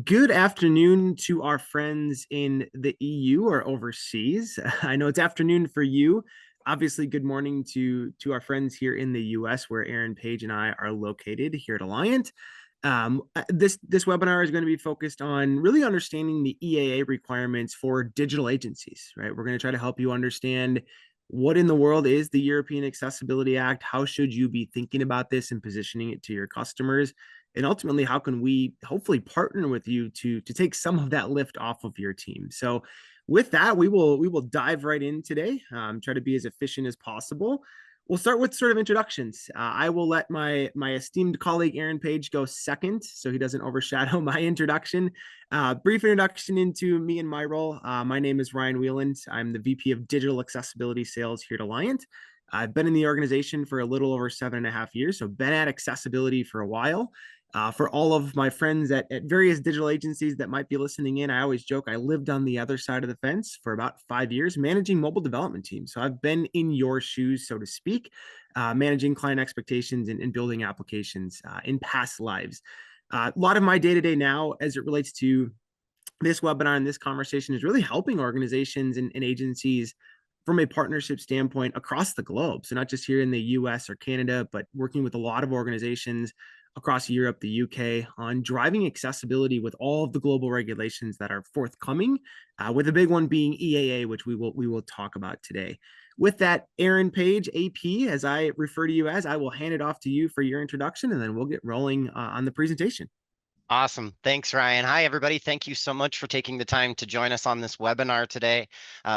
Good afternoon to our friends in the EU or overseas. I know it's afternoon for you. Obviously, good morning to our friends here in the US, where Aaron Page and I are located here at Alliant. This webinar is going to be focused on really understanding the EAA requirements for digital agencies. Right, we're going to try to help you understand what in the world is the European Accessibility Act. How should you be thinking about this and positioning it to your customers? And ultimately, how can we hopefully partner with you to take some of that lift off of your team? So with that, we will dive right in today. Try to be as efficient as possible. We'll start with sort of introductions. I will let my esteemed colleague Aaron Page go second, so he doesn't overshadow my introduction. Brief introduction into me and my role. My name is Ryan Wheeland. I'm the VP of Digital Accessibility Sales here at Alliant. I've been in the organization for a little over 7.5 years, so been at accessibility for a while. For all of my friends at various digital agencies that might be listening in, I always joke I lived on the other side of the fence for about 5 years, managing mobile development teams. So I've been in your shoes, so to speak, managing client expectations and building applications in past lives. A lot of my day to day now, as it relates to this webinar and this conversation, is really helping organizations and agencies from a partnership standpoint across the globe. So not just here in the US or Canada, but working with a lot of organizations across Europe, the UK, on driving accessibility with all of the global regulations that are forthcoming, with a big one being EAA, which we will talk about today. With that, Aaron Page, AP, as I refer to you as, I will hand it off to you for your introduction, and then we'll get rolling on the presentation. Awesome. Thanks, Ryan. Hi, everybody. Thank you so much for taking the time to join us on this webinar today.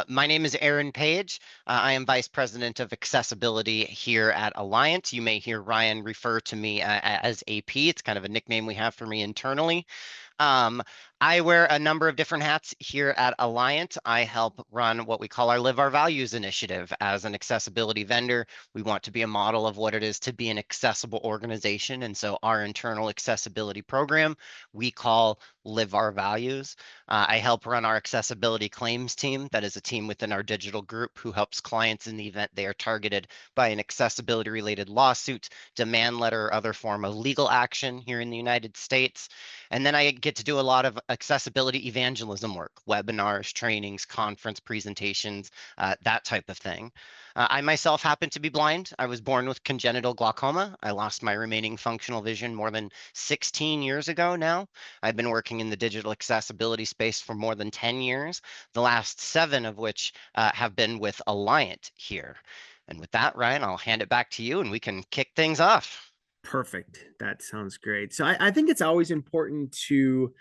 My name is Aaron Page. I am Vice President of Accessibility here at Alliant. You may hear Ryan refer to me as AP. It's kind of a nickname we have for me internally. Um, I wear a number of different hats here at Alliant. I help run what we call our Live Our Values initiative. As an accessibility vendor, we want to be a model of what it is to be an accessible organization. And so our internal accessibility program, we call Live Our Values. I help run our accessibility claims team. That is a team within our digital group who helps clients in the event they are targeted by an accessibility related lawsuit, demand letter, or other form of legal action here in the United States. And then I get to do a lot of accessibility evangelism work, webinars, trainings, conference presentations, that type of thing. I myself happen to be blind. I was born with congenital glaucoma. I lost my remaining functional vision more than 16 years ago now. I've been working in the digital accessibility space for more than 10 years, the last 7 of which have been with Alliant here. And with that, Ryan, I'll hand it back to you and we can kick things off. Perfect. That sounds great. So I think it's always important to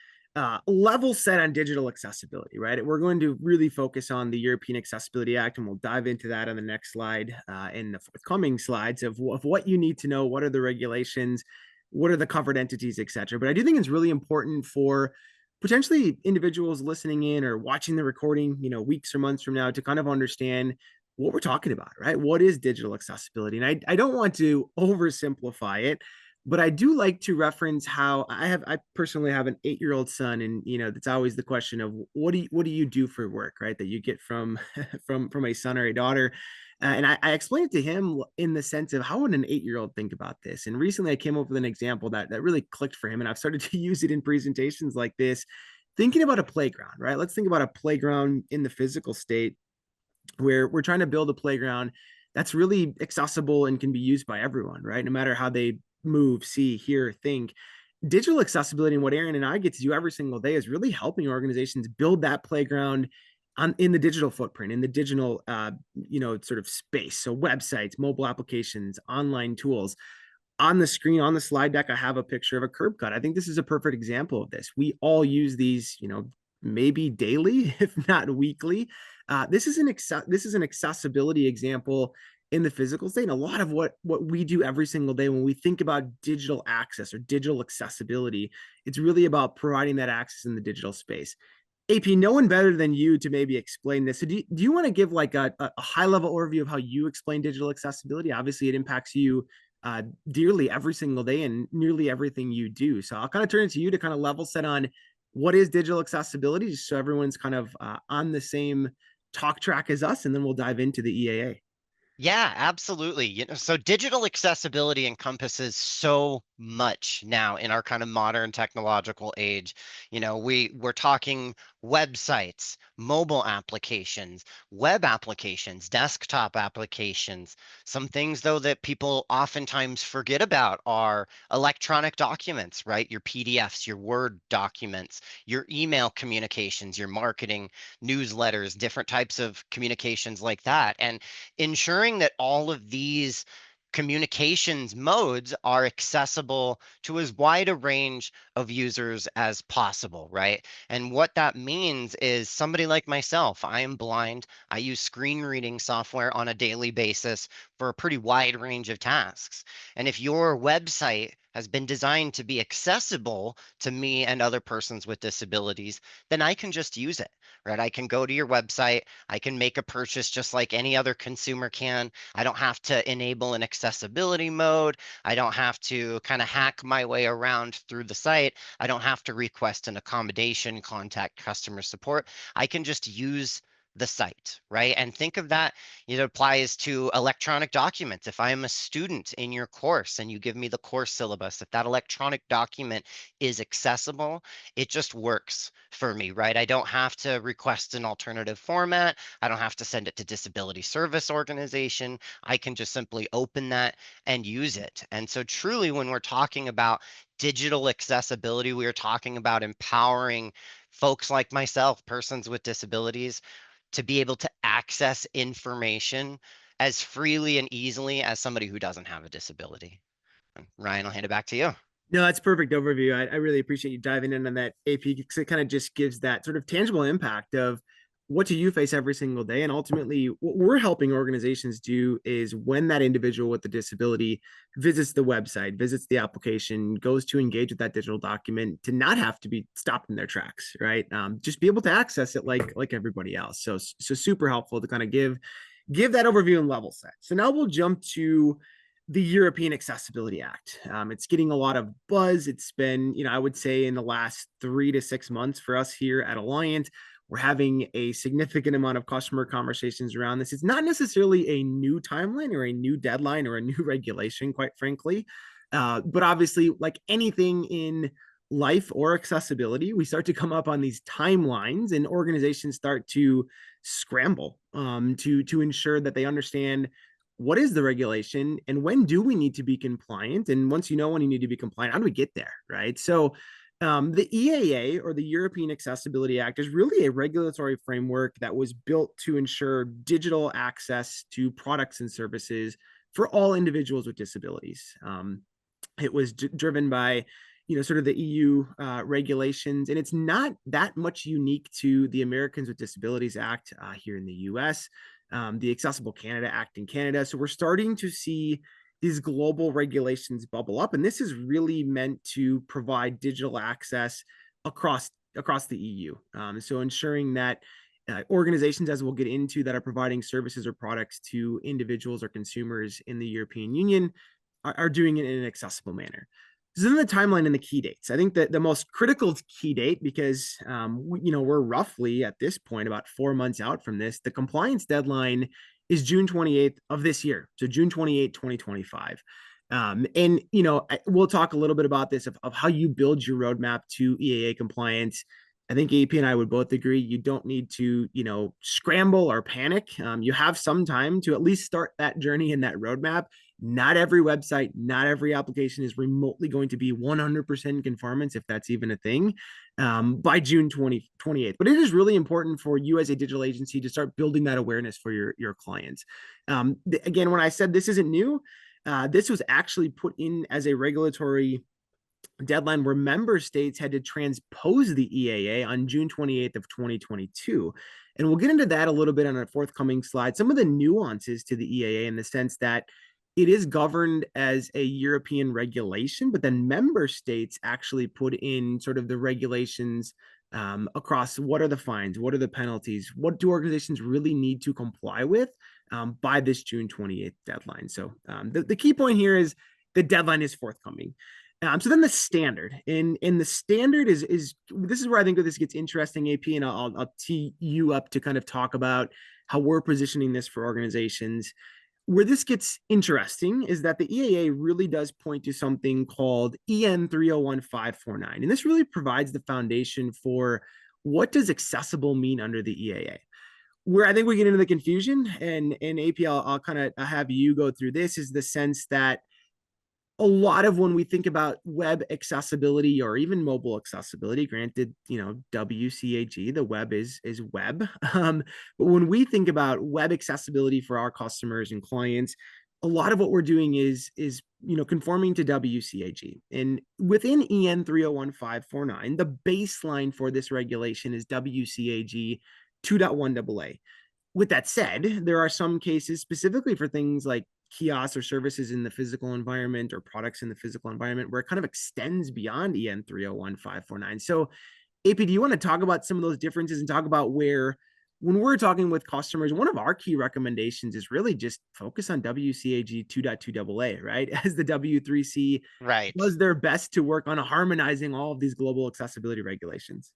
level set on digital accessibility, right? We're going to really focus on the European Accessibility Act, and we'll dive into that on the next slide, in the forthcoming slides of what you need to know, what are the regulations, what are the covered entities, et cetera. But I do think it's really important for potentially individuals listening in or watching the recording, weeks or months from now, to kind of understand what we're talking about, right? What is digital accessibility? And I don't want to oversimplify it, but I do like to reference how I personally have an 8-year-old son, and that's always the question of what do you do for work, right? That you get from from a son or a daughter. And I explained it to him in the sense of how would an 8-year-old think about this? And recently I came up with an example that really clicked for him, and I've started to use it in presentations like this, thinking about a playground, right? Let's think about a playground in the physical state where we're trying to build a playground that's really accessible and can be used by everyone, right? No matter how they move, see, hear, think. Digital accessibility, and what Aaron and I get to do every single day, is really helping organizations build that playground in the digital footprint, in the digital, sort of space. So websites, mobile applications, online tools. On the screen, on the slide deck, I have a picture of a curb cut. I think this is a perfect example of this. We all use these, maybe daily, if not weekly. This is an accessibility example in the physical state. And a lot of what we do every single day when we think about digital access or digital accessibility, it's really about providing that access in the digital space. AP, no one better than you to maybe explain this. So do you want to give like a high level overview of how you explain digital accessibility? Obviously, it impacts you dearly every single day and nearly everything you do. So I'll kind of turn it to you to kind of level set on what is digital accessibility, just so everyone's kind of on the same talk track as us, and then we'll dive into the EAA. Yeah, absolutely. So digital accessibility encompasses so much now in our kind of modern technological age. We're talking websites, mobile applications, web applications, desktop applications. Some things though that people oftentimes forget about are electronic documents, right? Your PDFs, your Word documents, your email communications, your marketing newsletters, different types of communications like that. And ensuring that all of these communications modes are accessible to as wide a range of users as possible, right? And what that means is somebody like myself, I am blind. I use screen reading software on a daily basis for a pretty wide range of tasks. And if your website has been designed to be accessible to me and other persons with disabilities, then I can just use it, right? I can go to your website, I can make a purchase just like any other consumer can. I don't have to enable an accessibility mode. I don't have to kind of hack my way around through the site. I don't have to request an accommodation, contact customer support. I can just use the site, right? And think of that, it applies to electronic documents. If I am a student in your course and you give me the course syllabus, if that electronic document is accessible, it just works for me, right? I don't have to request an alternative format. I don't have to send it to Disability Service Organization. I can just simply open that and use it. And so truly, when we're talking about digital accessibility, we are talking about empowering folks like myself, persons with disabilities, to be able to access information as freely and easily as somebody who doesn't have a disability. Ryan, I'll hand it back to you. No, that's perfect overview. I really appreciate you diving in on that AP because it kind of just gives that sort of tangible impact of what do you face every single day. And ultimately, what we're helping organizations do is when that individual with the disability visits the website, visits the application, goes to engage with that digital document, to not have to be stopped in their tracks, right? Just be able to access it like everybody else. So super helpful to kind of give that overview and level set. So now we'll jump to the European Accessibility Act. It's getting a lot of buzz. It's been, I would say in the last 3 to 6 months for us here at Allyant, we're having a significant amount of customer conversations around this. It's not necessarily a new timeline or a new deadline or a new regulation, quite frankly. But obviously, like anything in life or accessibility, we start to come up on these timelines, and organizations start to scramble to ensure that they understand what is the regulation and when do we need to be compliant, and once you know when you need to be compliant, how do we get there, right? So the EAA, or the European Accessibility Act, is really a regulatory framework that was built to ensure digital access to products and services for all individuals with disabilities. It was driven by sort of the EU regulations, and it's not that much unique to the Americans with Disabilities Act here in the US, the Accessible Canada Act in Canada. So we're starting to see these global regulations bubble up, and this is really meant to provide digital access across the EU. So ensuring that organizations, as we'll get into, that are providing services or products to individuals or consumers in the European Union are doing it in an accessible manner. So then the timeline and the key dates. I think that the most critical key date, because we're roughly at this point about 4 months out from this. The compliance deadline is June 28th of this year, so June 28th, 2025. And we'll talk a little bit about this of how you build your roadmap to EAA compliance. I think AP and I would both agree you don't need to scramble or panic. You have some time to at least start that journey in that roadmap. Not every website, not every application is remotely going to be 100% conformance, if that's even a thing, by June 28th. But it is really important for you as a digital agency to start building that awareness for your clients. Again, when I said this isn't new, this was actually put in as a regulatory deadline where member states had to transpose the EAA on June 28th of 2022. And we'll get into that a little bit on a forthcoming slide. Some of the nuances to the EAA, in the sense that it is governed as a European regulation, but then member states actually put in sort of the regulations across what are the fines, what are the penalties, what do organizations really need to comply with by this June 28th deadline. So the key point here is the deadline is forthcoming. So then the standard, and the standard is this is where I think this gets interesting, AP, and I'll tee you up to kind of talk about how we're positioning this for organizations. Where this gets interesting is that the EAA really does point to something called EN 301549. And this really provides the foundation for what does accessible mean under the EAA. Where I think we get into the confusion, and AP, I'll kind of have you go through this, is the sense that a lot of when we think about web accessibility or even mobile accessibility, granted, WCAG, the web is web. But when we think about web accessibility for our customers and clients, a lot of what we're doing is conforming to WCAG. And within EN 301549, the baseline for this regulation is WCAG 2.1 AA. With that said, there are some cases specifically for things like kiosks or services in the physical environment or products in the physical environment where it kind of extends beyond EN 301549. So, AP, do you want to talk about some of those differences and talk about where, when we're talking with customers, one of our key recommendations is really just focus on WCAG 2.2 AA, right? As the W3C Right. does their best to work on harmonizing all of these global accessibility regulations.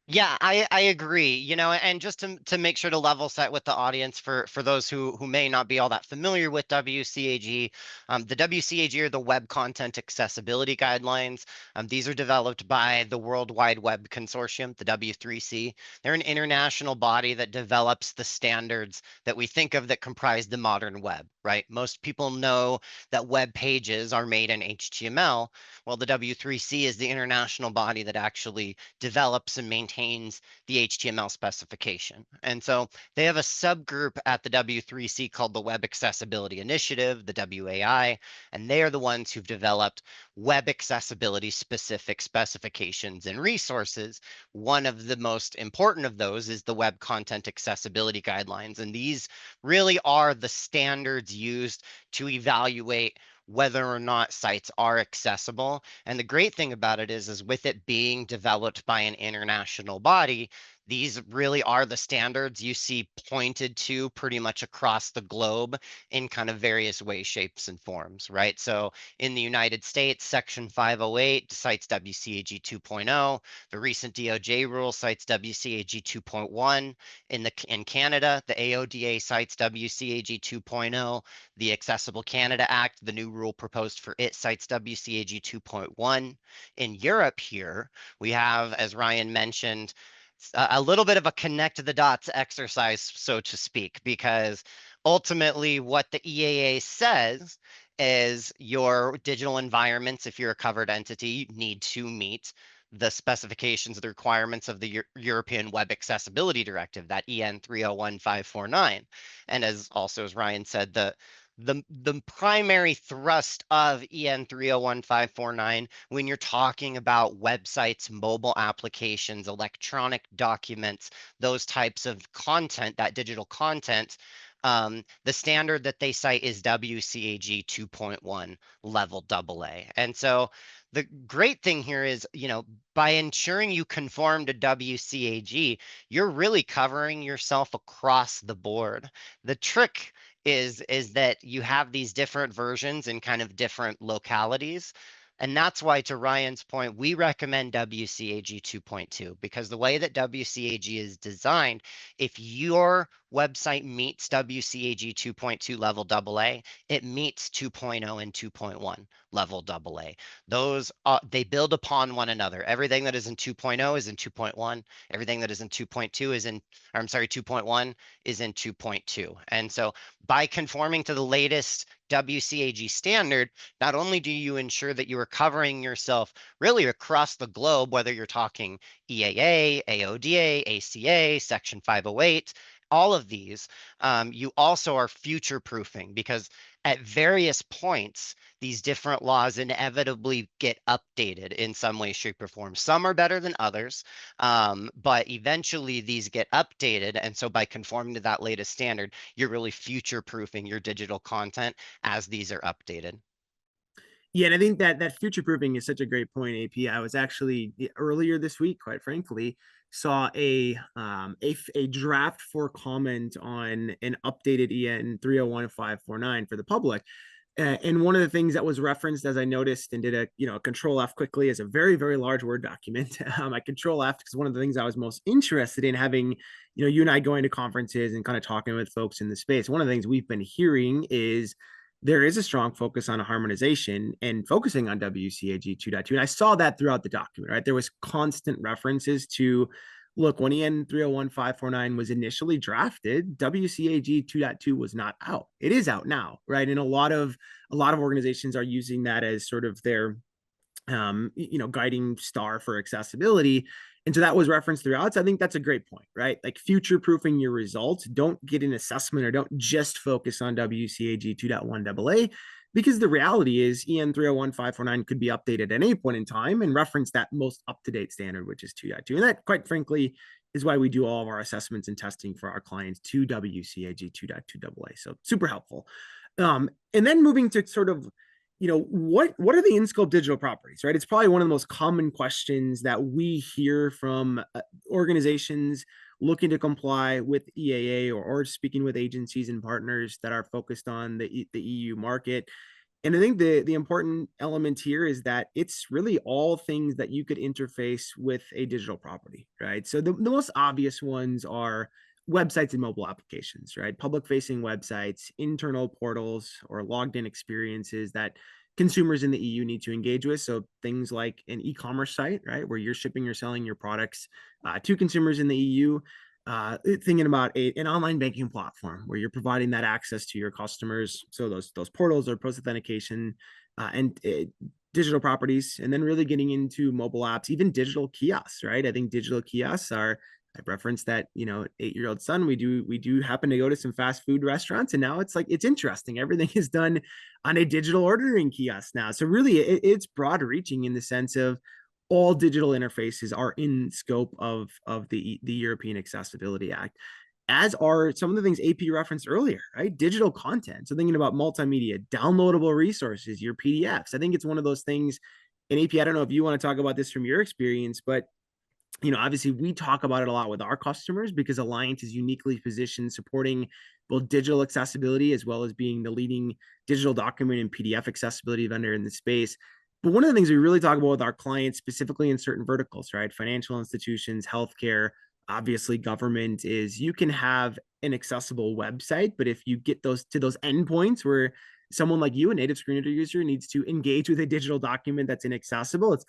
Yeah, I agree. And just to make sure to level set with the audience for those who may not be all that familiar with WCAG, the WCAG are the Web Content Accessibility Guidelines. These are developed by the World Wide Web Consortium, the W3C. They're an international body that develops the standards that we think of that comprise the modern web, right? Most people know that web pages are made in HTML. Well, the W3C is the international body that actually develops and maintains the HTML specification. And so they have a subgroup at the W3C called the Web Accessibility Initiative, the WAI, and they are the ones who've developed web accessibility specific specifications and resources. One of the most important of those is the Web Content Accessibility Guidelines. And these really are the standards used to evaluate whether or not sites are accessible. And the great thing about it is with it being developed by an international body, these really are the standards you see pointed to pretty much across the globe in kind of various ways, shapes, and forms, right? So in the United States, Section 508 cites WCAG 2.0. The recent DOJ rule cites WCAG 2.1. In Canada, the AODA cites WCAG 2.0. The Accessible Canada Act, the new rule proposed for it, cites WCAG 2.1. In Europe here, we have, as Ryan mentioned, a little bit of a connect the dots exercise, so to speak, because ultimately what the EAA says is your digital environments, if you're a covered entity, need to meet the specifications, the requirements of the European Web Accessibility Directive, that EN 301549. And as Ryan said, the primary thrust of EN 301549 when you're talking about websites, mobile applications, electronic documents, those types of content, that digital content, the standard that they cite is WCAG 2.1 level AA. And so the great thing here is, by ensuring you conform to WCAG, you're really covering yourself across the board. The trick is that you have these different versions in kind of different localities. And that's why, to Ryan's point, we recommend WCAG 2.2, because the way that WCAG is designed, if your website meets WCAG 2.2 level AA, it meets 2.0 and 2.1 level AA. Those they build upon one another. Everything that is in 2.0 is in 2.1. Everything that is in 2.2 is in, or I'm sorry, 2.1 is in 2.2. And so by conforming to the latest WCAG standard, not only do you ensure that you are covering yourself really across the globe, whether you're talking EAA, AODA, ACA, Section 508, all of these, you also are future proofing, because at various points, these different laws inevitably get updated in some way, shape, or form. Some are better than others, but eventually these get updated. And so by conforming to that latest standard, you're really future proofing your digital content as these are updated. Yeah, and I think that future proofing is such a great point, AP. I was actually earlier this week, quite frankly, saw a draft for comment on an updated EN 301549 for the public. And one of the things that was referenced, as I noticed and did a control F quickly, is a very, very large Word document. I control F because one of the things I was most interested in having, you and I going to conferences and kind of talking with folks in the space. One of the things we've been hearing is there is a strong focus on harmonization and focusing on WCAG 2.2. And I saw that throughout the document, right? There was constant references to, look, when EN 301549 was initially drafted, WCAG 2.2 was not out. It is out now, right? And a lot of organizations are using that as sort of their guiding star for accessibility. And so that was referenced throughout. So I think that's a great point, right? Like future proofing your results. Don't get an assessment or don't just focus on WCAG 2.1 AA, because the reality is EN 301549 could be updated at any point in time and reference that most up to date standard, which is 2.2. And that, quite frankly, is why we do all of our assessments and testing for our clients to WCAG 2.2 AA. So super helpful. And then moving to sort of what are the in-scope digital properties, right? It's probably one of the most common questions that we hear from organizations looking to comply with EAA, or speaking with agencies and partners that are focused on the EU market. And I think the important element here is that it's really all things that you could interface with a digital property, right? So the most obvious ones are websites and mobile applications, right? Public facing websites, internal portals, or logged in experiences that consumers in the EU need to engage with. So things like an e-commerce site, right, where you're shipping or selling your products to consumers in the EU. Thinking about an online banking platform where you're providing that access to your customers. So those portals or post authentication and digital properties, and then really getting into mobile apps, even digital kiosks, right? I think digital kiosks are. I referenced that 8-year-old son. We do happen to go to some fast food restaurants, and now it's like it's interesting. Everything is done on a digital ordering kiosk now. So really, it's broad reaching in the sense of all digital interfaces are in scope of the European Accessibility Act, as are some of the things AP referenced earlier, right? Digital content. So thinking about multimedia, downloadable resources, your PDFs. I think it's one of those things. And AP, I don't know if you want to talk about this from your experience, but obviously we talk about it a lot with our customers because Allyant is uniquely positioned supporting both digital accessibility as well as being the leading digital document and PDF accessibility vendor in the space. But one of the things we really talk about with our clients, specifically in certain verticals, right? Financial institutions, healthcare, obviously government, is you can have an accessible website, but if you get those to those endpoints where someone like you, a native screen reader user, needs to engage with a digital document that's inaccessible, it's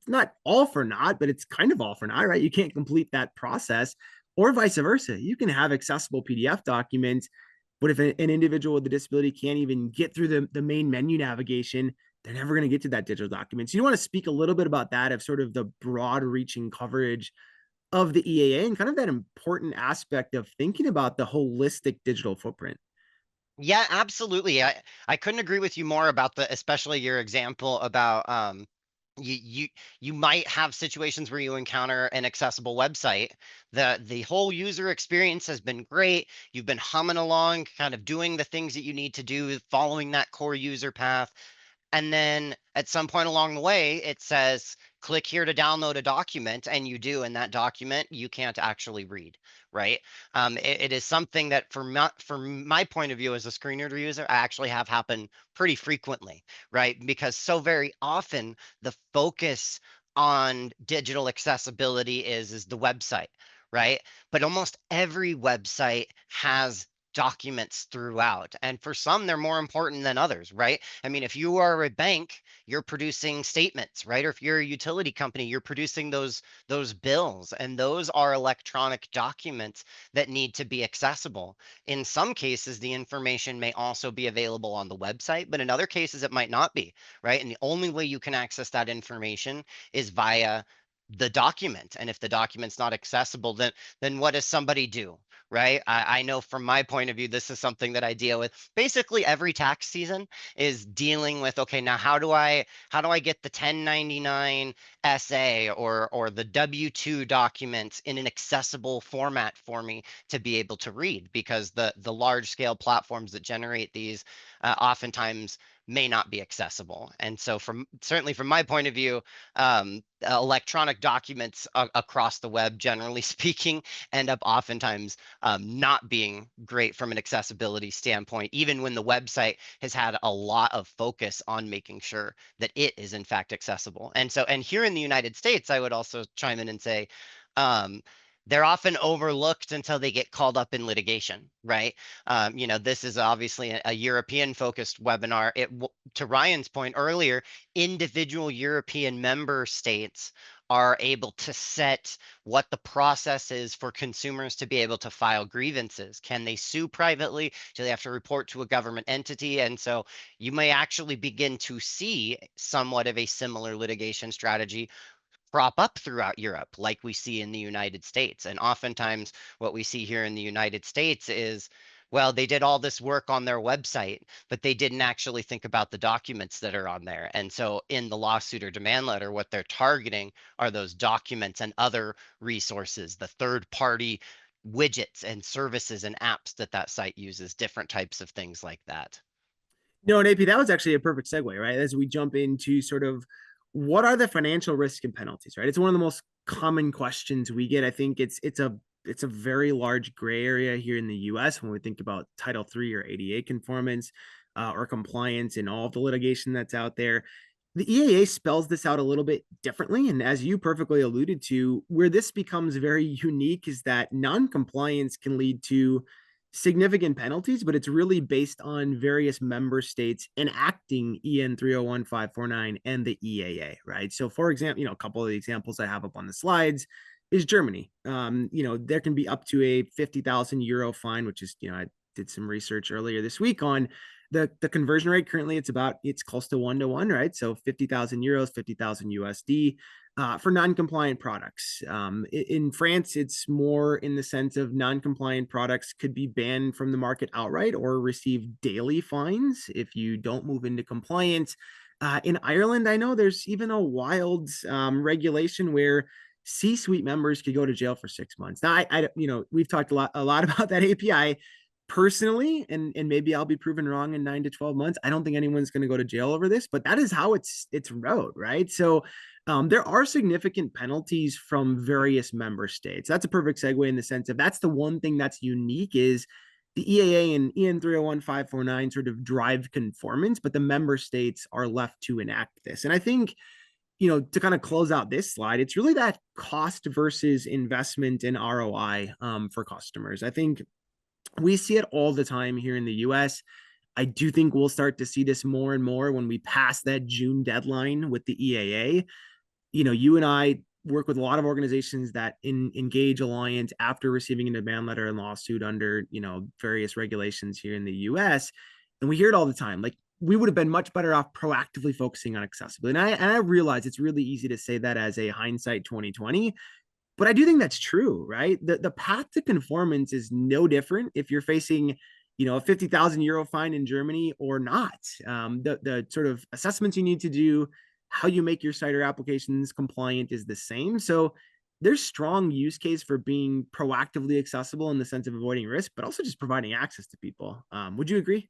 not all for naught, but it's kind of all for naught, right? You can't complete that process, or vice versa. You can have accessible PDF documents, but if an individual with a disability can't even get through the main menu navigation, they're never going to get to that digital document. So you want to speak a little bit about that, of sort of the broad reaching coverage of the EAA and kind of that important aspect of thinking about the holistic digital footprint. Yeah, absolutely. I couldn't agree with you more about especially your example about you might have situations where you encounter an accessible website. The whole user experience has been great. You've been humming along, kind of doing the things that you need to do, following that core user path. And then at some point along the way, it says, click here to download a document, and you do. And that document you can't actually read, right? It is something that, from my point of view as a screen reader user, I actually have happen pretty frequently, right? Because so very often the focus on digital accessibility is the website, right? But almost every website has documents throughout. And for some, they're more important than others, right? I mean, if you are a bank, you're producing statements, right? Or if you're a utility company, you're producing those bills, and those are electronic documents that need to be accessible. In some cases, the information may also be available on the website, but in other cases, it might not be, right? And the only way you can access that information is via the document. And if the document's not accessible, then what does somebody do? Right. I know from my point of view, this is something that I deal with basically every tax season, is dealing with, okay, now how do I get the 1099 SA or the W-2 documents in an accessible format for me to be able to read? Because the large scale platforms that generate these oftentimes may not be accessible. And so from certainly from my point of view, electronic documents across the web, generally speaking, end up oftentimes not being great from an accessibility standpoint, even when the website has had a lot of focus on making sure that it is in fact accessible. And so, and here in the United States, I would also chime in and say, um, they're often overlooked until they get called up in litigation, right? This is obviously a European focused webinar. To Ryan's point earlier, individual European member states are able to set what the process is for consumers to be able to file grievances. Can they sue privately? Do they have to report to a government entity? And so you may actually begin to see somewhat of a similar litigation strategy crop up throughout Europe, like we see in the United States. And oftentimes, what we see here in the United States is, well, they did all this work on their website, but they didn't actually think about the documents that are on there. And so, in the lawsuit or demand letter, what they're targeting are those documents and other resources, the third party widgets and services and apps that that site uses, different types of things like that. No, and AP, that was actually a perfect segue, right? As we jump into sort of what are the financial risks and penalties, right? It's one of the most common questions we get. I think it's a very large gray area here in the US when we think about Title III or ADA conformance or compliance in all of the litigation that's out there. The EAA spells this out a little bit differently. And as you perfectly alluded to, where this becomes very unique is that non-compliance can lead to significant penalties, but it's really based on various member states enacting EN 301549 and the EAA, right? So, for example, a couple of the examples I have up on the slides is Germany. There can be up to a 50,000 euro fine, which is, I did some research earlier this week on the conversion rate. Currently it's close to 1 to 1, right? So 50,000 euros, 50,000 USD for non-compliant products. In France, it's more in the sense of non-compliant products could be banned from the market outright or receive daily fines if you don't move into compliance. In Ireland, I know there's even a wild regulation where C-suite members could go to jail for 6 months. Now, we've talked a lot about that API personally, and maybe I'll be proven wrong in 9 to 12 months. I don't think anyone's going to go to jail over this, but that is how it's wrote, right? So there are significant penalties from various member states. That's a perfect segue in the sense of that's the one thing that's unique is the EAA and EN 301549 sort of drive conformance, but the member states are left to enact this. And I think, to kind of close out this slide, it's really that cost versus investment and ROI for customers. I think we see it all the time here in the US. I do think we'll start to see this more and more when we pass that June deadline with the EAA. You and I work with a lot of organizations that engage Allyant after receiving a demand letter and lawsuit under, various regulations here in the US. And we hear it all the time. Like, we would have been much better off proactively focusing on accessibility. And I realize it's really easy to say that as a hindsight 2020, but I do think that's true, right? The path to conformance is no different if you're facing, a 50,000 euro fine in Germany or not. The sort of assessments you need to do, how you make your site or applications compliant is the same. So there's strong use case for being proactively accessible in the sense of avoiding risk, but also just providing access to people. Would you agree?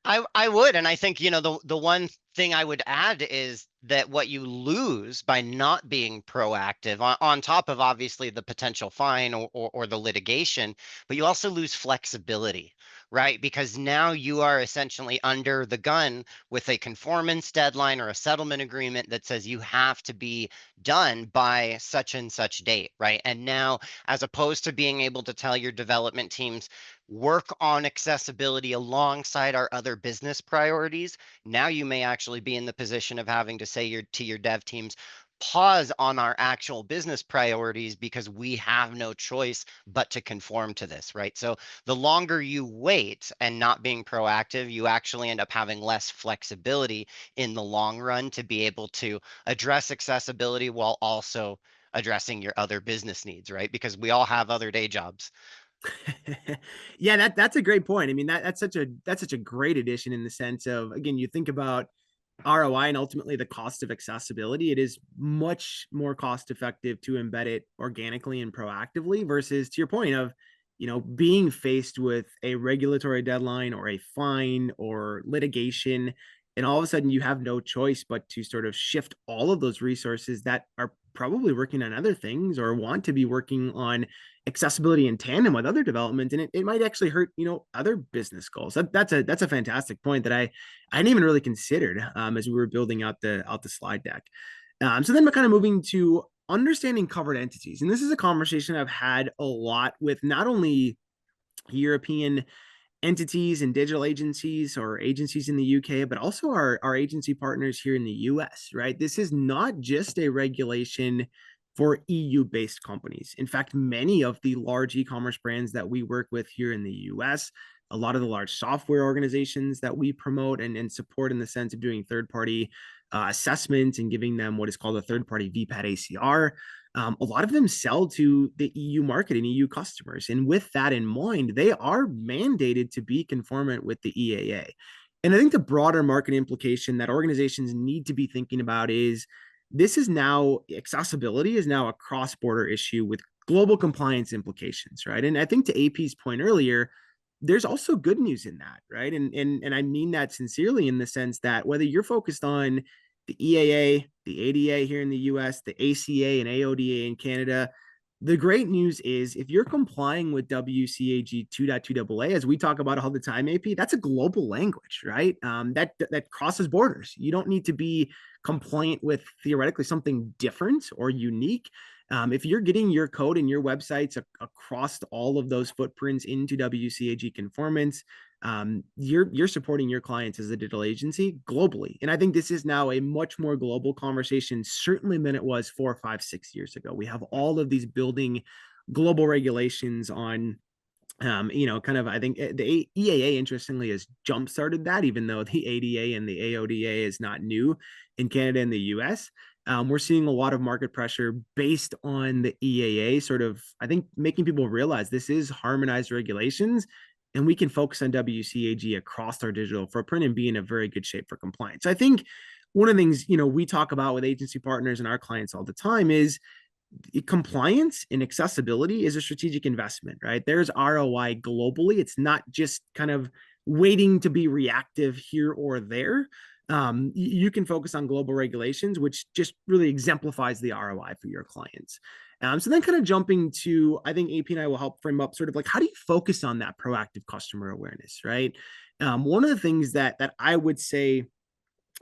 I would, and I think the one thing I would add is that what you lose by not being proactive, on top of obviously the potential fine or the litigation, but you also lose flexibility, right? Because now you are essentially under the gun with a conformance deadline or a settlement agreement that says you have to be done by such and such date, right? And now, as opposed to being able to tell your development teams, work on accessibility alongside our other business priorities, now you may actually be in the position of having to say to your dev teams, pause on our actual business priorities because we have no choice but to conform to this, right? So the longer you wait and not being proactive, you actually end up having less flexibility in the long run to be able to address accessibility while also addressing your other business needs, right? Because we all have other day jobs. Yeah, that's a great point. I mean, that's such a great addition in the sense of, again, you think about ROI and ultimately the cost of accessibility. It is much more cost effective to embed it organically and proactively versus, to your point of, being faced with a regulatory deadline or a fine or litigation. And all of a sudden, you have no choice but to sort of shift all of those resources that are probably working on other things or want to be working on accessibility in tandem with other development, and it might actually hurt other business goals. That's a fantastic point that I hadn't even really considered as we were building out the slide deck. So then we're kind of moving to understanding covered entities, and this is a conversation I've had a lot with not only European entities and digital agencies or agencies in the UK, but also our agency partners here in the US, right? This is not just a regulation for EU based companies. In fact, many of the large e commerce brands that we work with here in the US, a lot of the large software organizations that we promote and support in the sense of doing third party assessments and giving them what is called a third party VPAT ACR. A lot of them sell to the EU market and EU customers. And with that in mind, they are mandated to be conformant with the EAA. And I think the broader market implication that organizations need to be thinking about is this is now accessibility is now a cross border issue with global compliance implications, right? And I think to AP's point earlier, there's also good news in that, right? And I mean that sincerely in the sense that whether you're focused on the EAA, the ADA here in the US, the ACA and AODA in Canada, the great news is if you're complying with WCAG 2.2 AA, as we talk about all the time, AP, that's a global language, right? That crosses borders. You don't need to be compliant with theoretically something different or unique. If you're getting your code and your websites across all of those footprints into WCAG conformance, you're supporting your clients as a digital agency globally. And I think this is now a much more global conversation, certainly than it was 4, 5, 6 years ago. We have all of these building global regulations on kind of, I think the EAA interestingly has jump started that, even though the ADA and the AODA is not new in Canada and the US. We're seeing a lot of market pressure based on the EAA, sort of, I think, making people realize this is harmonized regulations and we can focus on WCAG across our digital footprint and be in a very good shape for compliance. So I think one of the things, we talk about with agency partners and our clients all the time is compliance and accessibility is a strategic investment, right? There's ROI globally. It's not just kind of waiting to be reactive here or there. You can focus on global regulations, which just really exemplifies the ROI for your clients. So then kind of jumping to, I think AP and I will help frame up sort of like, how do you focus on that proactive customer awareness, right? One of the things that I would say,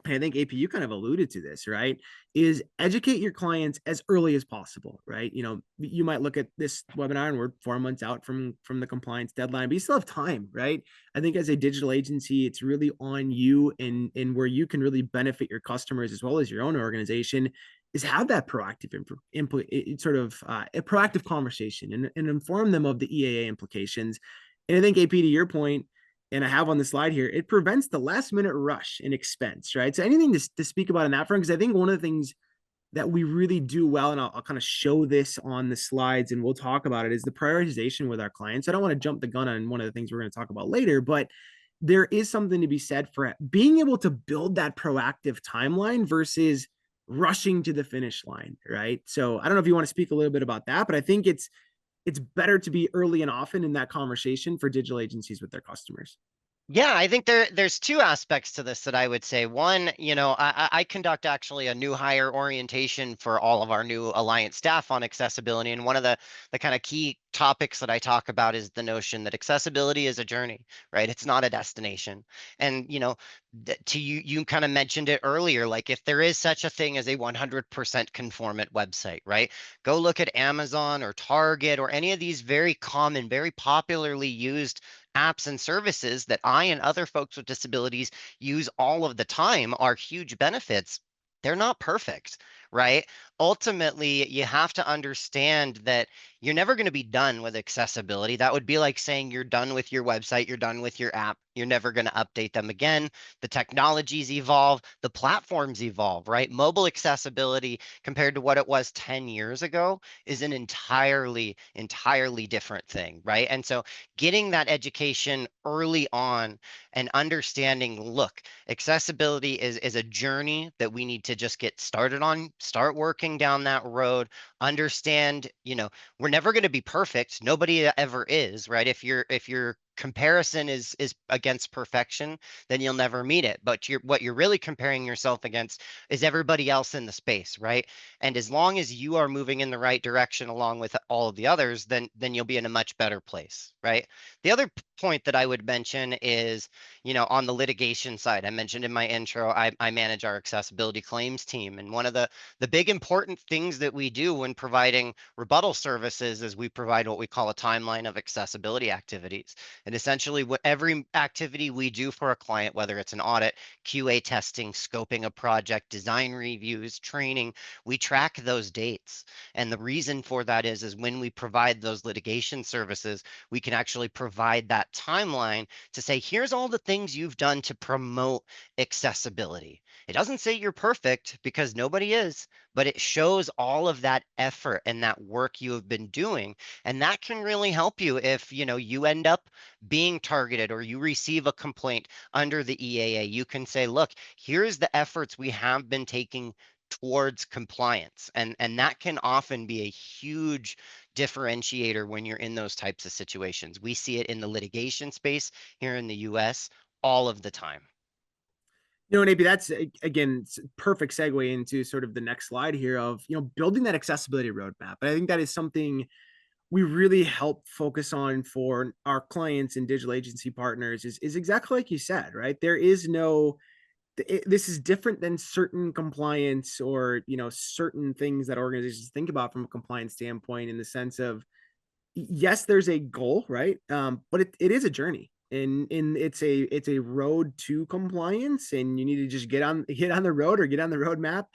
I think AP, you kind of alluded to this, right? Is educate your clients as early as possible, right? You might look at this webinar and we're 4 months out from the compliance deadline, but you still have time, right? I think as a digital agency, it's really on you and where you can really benefit your customers as well as your own organization is have that proactive input, sort of a proactive conversation and inform them of the EAA implications. And I think AP, to your point, and I have on the slide here, it prevents the last minute rush and expense, right? So anything to speak about on that front, because I think one of the things that we really do well, and I'll kind of show this on the slides and we'll talk about it, is the prioritization with our clients. I don't want to jump the gun on one of the things we're going to talk about later, but there is something to be said for being able to build that proactive timeline versus rushing to the finish line, right? So I don't know if you want to speak a little bit about that, but I think it's better to be early and often in that conversation for digital agencies with their customers. Yeah, I think there's two aspects to this that I would say. One, I conduct actually a new hire orientation for all of our new Alliant staff on accessibility. And one of the kind of key topics that I talk about is the notion that accessibility is a journey, right? It's not a destination. And, to you kind of mentioned it earlier, like if there is such a thing as a 100% conformant website, right? Go look at Amazon or Target or any of these very common, very popularly used apps and services that I and other folks with disabilities use all of the time are huge benefits. They're not perfect, right? Ultimately, you have to understand that you're never going to be done with accessibility. That would be like saying you're done with your website, you're done with your app, you're never going to update them again. The technologies evolve, the platforms evolve, right? Mobile accessibility compared to what it was 10 years ago is an entirely different thing, right? And so getting that education early on and understanding, look, accessibility is a journey that we need to just get started on, start working down that road, understand, we're never going to be perfect. Nobody ever is, right? If you're comparison is against perfection, then you'll never meet it. But what you're really comparing yourself against is everybody else in the space, right? And as long as you are moving in the right direction along with all of the others, then you'll be in a much better place, right? The other point that I would mention is, on the litigation side, I mentioned in my intro, I manage our accessibility claims team. And one of the big important things that we do when providing rebuttal services is we provide what we call a timeline of accessibility activities. And essentially, what every activity we do for a client, whether it's an audit, QA testing, scoping a project, design reviews, training, we track those dates. And the reason for that is when we provide those litigation services, we can actually provide that timeline to say, here's all the things you've done to promote accessibility. It doesn't say you're perfect because nobody is, but it shows all of that effort and that work you have been doing. And that can really help you if, you end up being targeted or you receive a complaint under the EAA. You can say, look, here's the efforts we have been taking towards compliance. And that can often be a huge differentiator when you're in those types of situations. We see it in the litigation space here in the US all of the time. And AP, that's again perfect segue into sort of the next slide here of building that accessibility roadmap. And I think that is something we really help focus on for our clients and digital agency partners is exactly like you said, right? There is no this is different than certain compliance or certain things that organizations think about from a compliance standpoint, in the sense of, yes, there's a goal, right? But it is a journey, and it's a road to compliance, and you need to just get on the road or get on the roadmap,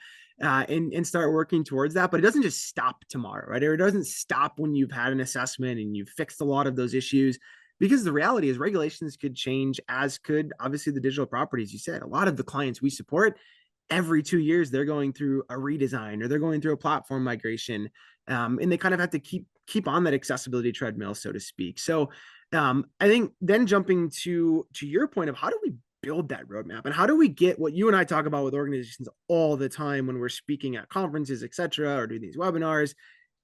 and start working towards that. But it doesn't just stop tomorrow, right? Or it doesn't stop when you've had an assessment and you've fixed a lot of those issues. Because the reality is regulations could change, as could obviously the digital properties. You said a lot of the clients we support, every 2 years they're going through a redesign or they're going through a platform migration, and they kind of have to keep on that accessibility treadmill, so to speak. So I think then jumping to your point of how do we build that roadmap, and how do we get what you and I talk about with organizations all the time when we're speaking at conferences, et cetera, or doing these webinars.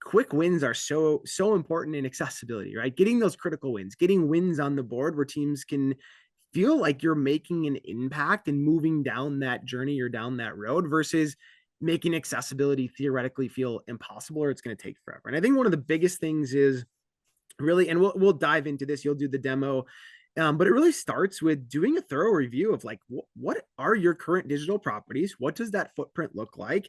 Quick wins are so important in accessibility, right? Getting those critical wins, getting wins on the board where teams can feel like you're making an impact and moving down that journey or down that road, versus making accessibility theoretically feel impossible or it's going to take forever. And I think one of the biggest things is really, and we'll dive into this, you'll do the demo, but it really starts with doing a thorough review of like, what are your current digital properties? What does that footprint look like?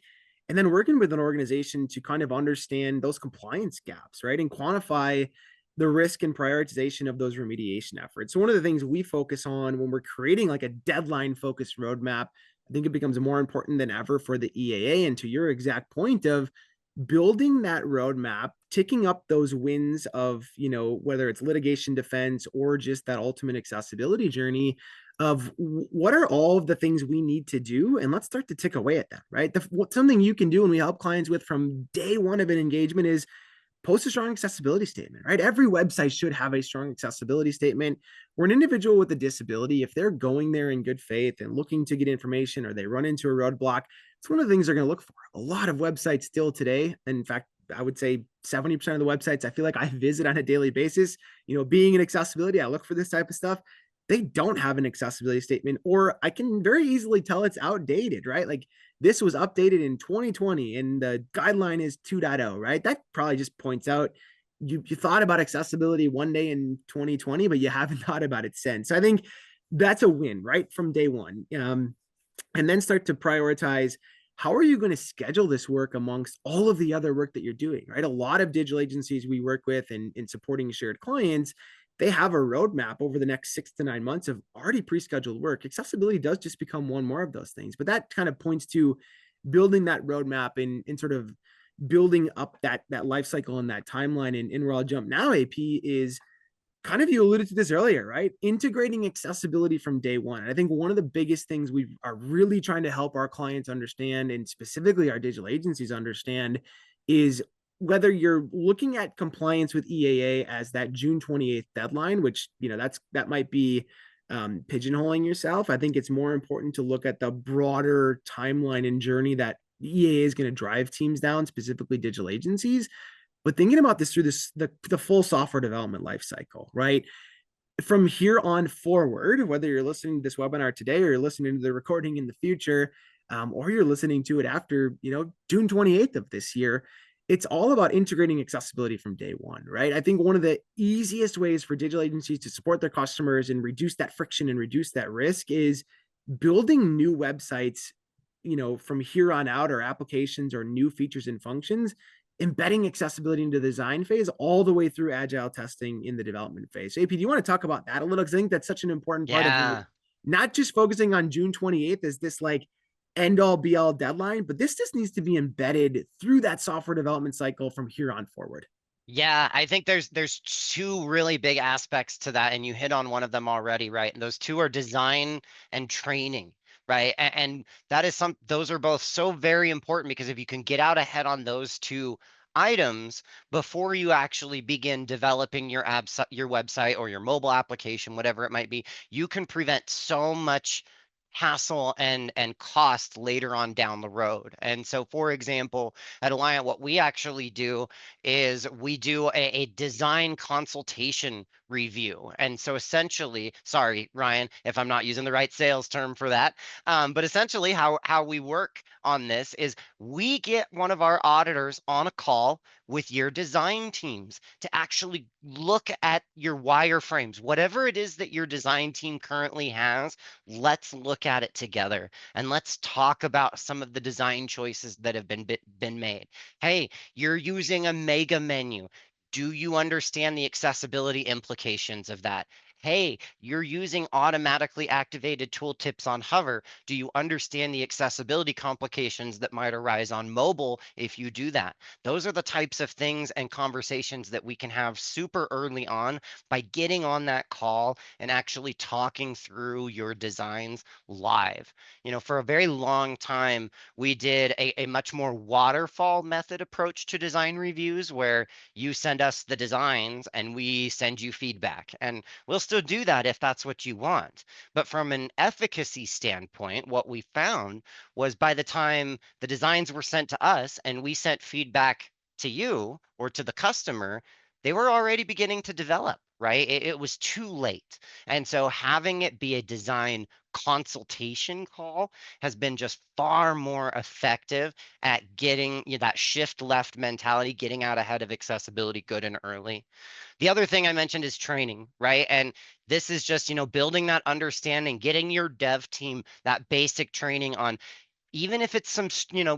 And then working with an organization to kind of understand those compliance gaps, right? And quantify the risk and prioritization of those remediation efforts. So one of the things we focus on when we're creating like a deadline focused roadmap, I think it becomes more important than ever for the EAA. And to your exact point of building that roadmap, ticking up those wins of, whether it's litigation defense or just that ultimate accessibility journey of what are all of the things we need to do, and let's start to tick away at them, right? Something you can do and we help clients with from day one of an engagement is post a strong accessibility statement, right? Every website should have a strong accessibility statement where an individual with a disability, if they're going there in good faith and looking to get information or they run into a roadblock, it's one of the things they're going to look for. A lot of websites still today, in fact, I would say 70% of the websites I feel like I visit on a daily basis, being in accessibility, I look for this type of stuff. They don't have an accessibility statement, or I can very easily tell it's outdated, right? Like this was updated in 2020 and the guideline is 2.0, right? That probably just points out you thought about accessibility one day in 2020, but you haven't thought about it since. So I think that's a win right from day one. And then start to prioritize, how are you going to schedule this work amongst all of the other work that you're doing, right? A lot of digital agencies we work with and in supporting shared clients, they have a roadmap over the next 6 to 9 months of already pre-scheduled work. Accessibility does just become one more of those things, but that kind of points to building that roadmap and sort of building up that life cycle and that timeline. And where I'll jump now, AP, is kind of, you alluded to this earlier, right? Integrating accessibility from day one. And I think one of the biggest things we are really trying to help our clients understand, and specifically our digital agencies understand, is whether you're looking at compliance with EAA as that June 28th deadline, which, that might be pigeonholing yourself. I think it's more important to look at the broader timeline and journey that EAA is going to drive teams down, specifically digital agencies. But thinking about this through the full software development life cycle, right? from here on forward, whether you're listening to this webinar today or you're listening to the recording in the future, or you're listening to it after, June 28th of this year, it's all about integrating accessibility from day one, right? I think one of the easiest ways for digital agencies to support their customers and reduce that friction and reduce that risk is building new websites, from here on out, or applications or new features and functions, embedding accessibility into the design phase all the way through agile testing in the development phase. So AP, do you want to talk about that a little? Because I think that's such an important part of Yeah. not just focusing on June 28th as this like end all be all deadline, but this just needs to be embedded through that software development cycle from here on forward. Yeah, I think there's two really big aspects to that, and you hit on one of them already, right? And those two are design and training, right? And that is those are both so very important, because if you can get out ahead on those two items before you actually begin developing your your website or your mobile application, whatever it might be, you can prevent so much hassle and cost later on down the road. And so, for example, at Allyant, what we actually do is we do a design consultation review. And so essentially, sorry, Ryan, if I'm not using the right sales term for that, but essentially how we work on this is we get one of our auditors on a call with your design teams to actually look at your wireframes, whatever it is that your design team currently has. Let's look at it together and let's talk about some of the design choices that have been made. Hey, you're using a mega menu. Do you understand the accessibility implications of that? Hey, you're using automatically activated tooltips on hover. Do you understand the accessibility complications that might arise on mobile if you do that? Those are the types of things and conversations that we can have super early on by getting on that call and actually talking through your designs live. For a very long time, we did a much more waterfall method approach to design reviews, where you send us the designs and we send you feedback. And we'll still do that if that's what you want. But from an efficacy standpoint, what we found was by the time the designs were sent to us and we sent feedback to you or to the customer, they were already beginning to develop, right? It was too late. And so having it be a design consultation call has been just far more effective at getting that shift left mentality, getting out ahead of accessibility good and early. The other thing I mentioned is training, right? And this is just, building that understanding, getting your dev team that basic training on, even if it's some,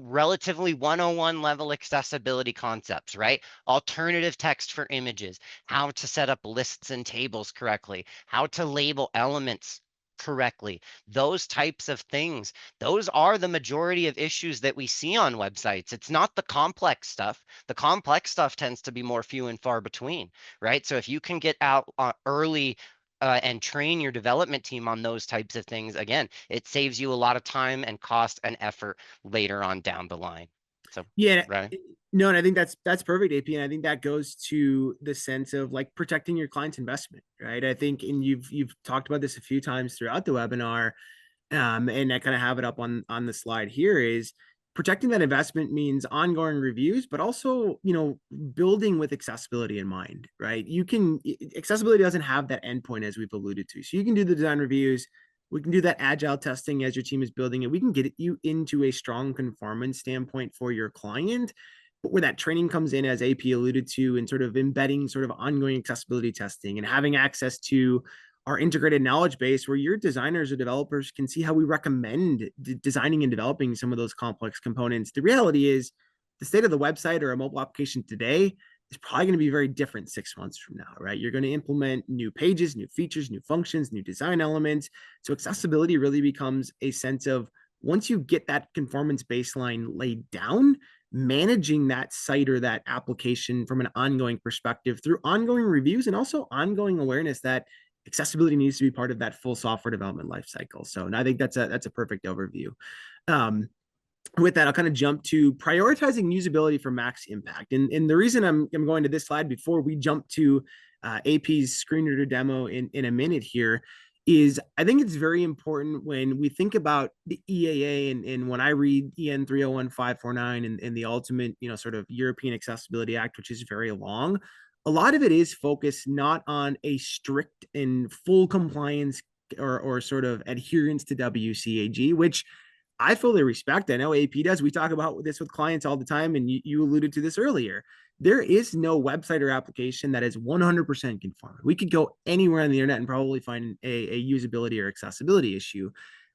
relatively 101 level accessibility concepts, right? Alternative text for images, how to set up lists and tables correctly, how to label elements correctly, those types of things. Those are the majority of issues that we see on websites. It's not the complex stuff. The complex stuff tends to be more few and far between, right? So if you can get out early and train your development team on those types of things, again, it saves you a lot of time and cost and effort later on down the line. So, Yeah. right. No, and I think that's perfect, AP. And I think that goes to the sense of like protecting your client's investment, right? I think, and you've talked about this a few times throughout the webinar, and I kind of have it up on the slide here, is protecting that investment means ongoing reviews, but also, building with accessibility in mind, right? Accessibility doesn't have that endpoint, as we've alluded to. So you can do the design reviews. We can do that agile testing as your team is building it. We can get you into a strong conformance standpoint for your client. But where that training comes in, as AP alluded to, and sort of embedding sort of ongoing accessibility testing and having access to our integrated knowledge base, where your designers or developers can see how we recommend designing and developing some of those complex components. The reality is the state of the website or a mobile application today is probably going to be very different 6 months from now, right? You're going to implement new pages, new features, new functions, new design elements. So accessibility really becomes a sense of, once you get that conformance baseline laid down, managing that site or that application from an ongoing perspective through ongoing reviews and also ongoing awareness that accessibility needs to be part of that full software development lifecycle. So I think that's a perfect overview. Um, with that, I'll kind of jump to prioritizing usability for max impact. And the reason I'm going to this slide before we jump to AP's screen reader demo in a minute here is, I think it's very important when we think about the EAA, and when I read EN 301549 and the ultimate, sort of European Accessibility Act, which is very long. a lot of it is focused not on a strict and full compliance or sort of adherence to WCAG, which I fully respect. I know AP does. We talk about this with clients all the time, and you alluded to this earlier. There is no website or application that is 100% conformant. We could go anywhere on the internet and probably find a usability or accessibility issue.